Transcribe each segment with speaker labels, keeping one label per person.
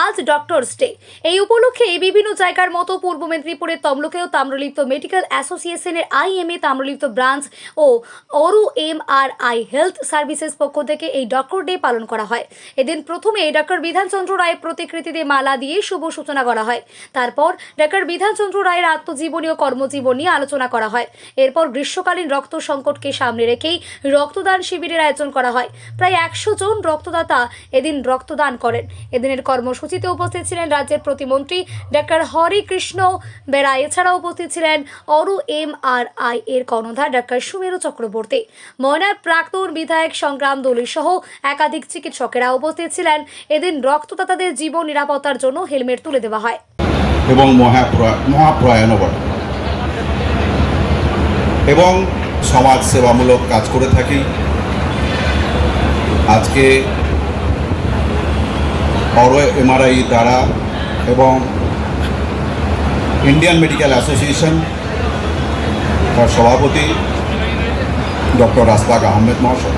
Speaker 1: আজ doctors day. এই উপলক্ষে বিভিন্ন জায়গার মতো পূর্ব মেদিনীপুরের তমলুকেও তাম্রলিপ্ত মেডিকেল অ্যাসোসিয়েশনের আইএমএ তাম্রলিপ্ত ব্রাঞ্চ ও অরু এমআরআই হেলথ সার্ভিসেস পক্ষ থেকে এই ডক্টর ডে পালন করা হয়। এদিন প্রথমে ডক্টর বিধানচন্দ্র রায়ের প্রতিকৃতিতে মালা দিয়ে শুভ সূচনা করা হয়। তারপর ডক্টর বিধানচন্দ্র রায়ের আত্মজীবনী ও কর্মজীবন নিয়ে আলোচনা করা হয়। এরপর গ্রীষ্মকালীন রক্ত সংকটকে সামনে রেখেই রক্তদান শিবিরের আয়োজন করা হয়। প্রায় 100 জন রক্তদাতা এদিন রক্তদান করেন। এদিনের কর্মসূচিতে উপস্থিত ছিলেন রাজ্যের প্রতিমন্ত্রী ডক্টর হরিকৃষ্ণ বেরা। এছাড়াও উপস্থিত ছিলেন অরু এমআরআই এর কর্ণধার ডক্টর সুমেরু চক্রবর্তী, ময়নার প্রাক্তন বিধায়ক সংগ্রাম দোলী সহ একাধিক চিকিৎসকেরা উপস্থিত ছিলেন। এদিন রক্তদাতাদের জীবন নিরাপত্তার জন্য হেলমেট তুলে দেওয়া হয়
Speaker 2: এবং মহাপ্রয়াণও বটে এবং সমাজ সেবামূলক কাজ করে থাকি। আজকে অরু এমআরআই দ্বারা এবং ইন্ডিয়ান মেডিকেল অ্যাসোসিয়েশন তার সভাপতি ডক্টর রাসপাক আহমেদ মহাশয়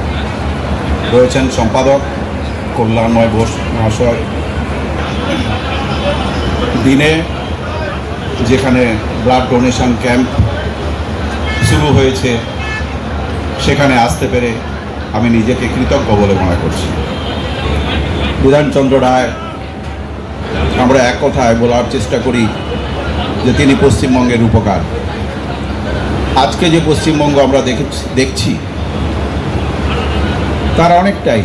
Speaker 2: রয়েছেন, সম্পাদক কল্যাণময় ঘোষ মহাশয়। দিনে যেখানে ব্লাড ডোনেশন ক্যাম্প শুরু হয়েছে সেখানে আসতে পেরে আমি নিজেকে কৃতজ্ঞ বলে মনে করছি। বিধানচন্দ্র রায়, আমরা এক কথায় বলার চেষ্টা করি যে তিনি পশ্চিমবঙ্গের উপকার। আজকে যে পশ্চিমবঙ্গ আমরা দেখছি তার অনেকটাই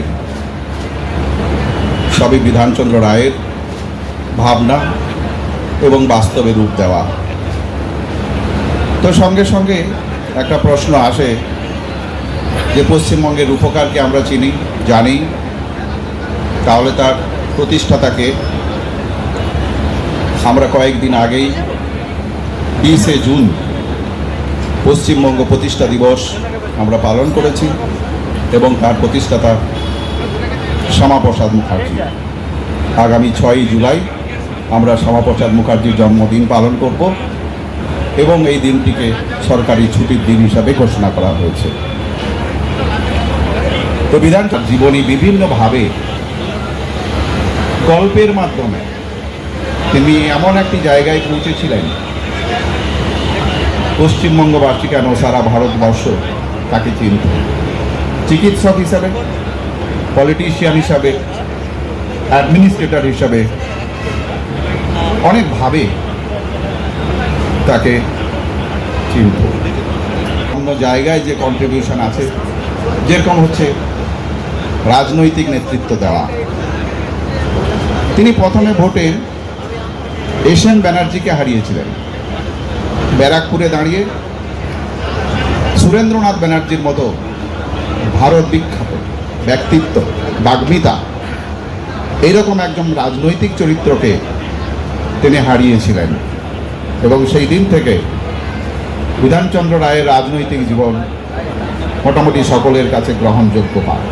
Speaker 2: সবই বিধানচন্দ্র রায়ের ভাবনা এবং বাস্তবে রূপ দেওয়া। তো সঙ্গে সঙ্গে একটা প্রশ্ন আসে যে পশ্চিমবঙ্গের উপকারকে আমরা চিনি, জানি, তাহলে তার প্রতিষ্ঠাতাকে আমরা কয়েকদিন আগেই 20শে জুন পশ্চিমবঙ্গ প্রতিষ্ঠা দিবস আমরা পালন করেছি এবং তার প্রতিষ্ঠাতা শ্যামাপ্রসাদ মুখার্জি। আগামী 6ই জুলাই আমরা শ্যামাপ্রসাদ মুখার্জির জন্মদিন পালন করব এবং এই দিনটিকে সরকারি ছুটির দিন হিসাবে ঘোষণা করা হয়েছে। তো বিধানসভা জীবনী বিভিন্নভাবে গল্পের মাধ্যমে তিনি এমন একটি জায়গায় পৌঁছেছিলেন, পশ্চিমবঙ্গবাসী কেন সারা ভারতবর্ষ তাকে চিনত। চিকিৎসক হিসাবে, পলিটিশিয়ান হিসাবে, অ্যাডমিনিস্ট্রেটর হিসাবে অনেকভাবে তাকে চিনত। অন্য জায়গায় যে কন্ট্রিবিউশন আছে, যেরকম হচ্ছে রাজনৈতিক নেতৃত্ব দেওয়া। তিনি প্রথমে ভোটে এসএন ব্যানার্জিকে হারিয়েছিলেন। ব্যারাকপুরে দাঁড়িয়ে সুরেন্দ্রনাথ ব্যানার্জির মতো ভারত বিখ্যাত ব্যক্তিত্ব, বাগ্মিতা, এইরকম একজন রাজনৈতিক চরিত্রকে তিনি হারিয়েছিলেন এবং সেই দিন থেকে বিধানচন্দ্র রায়ের রাজনৈতিক জীবন মোটামুটি সকলের কাছে গ্রহণযোগ্য পায়।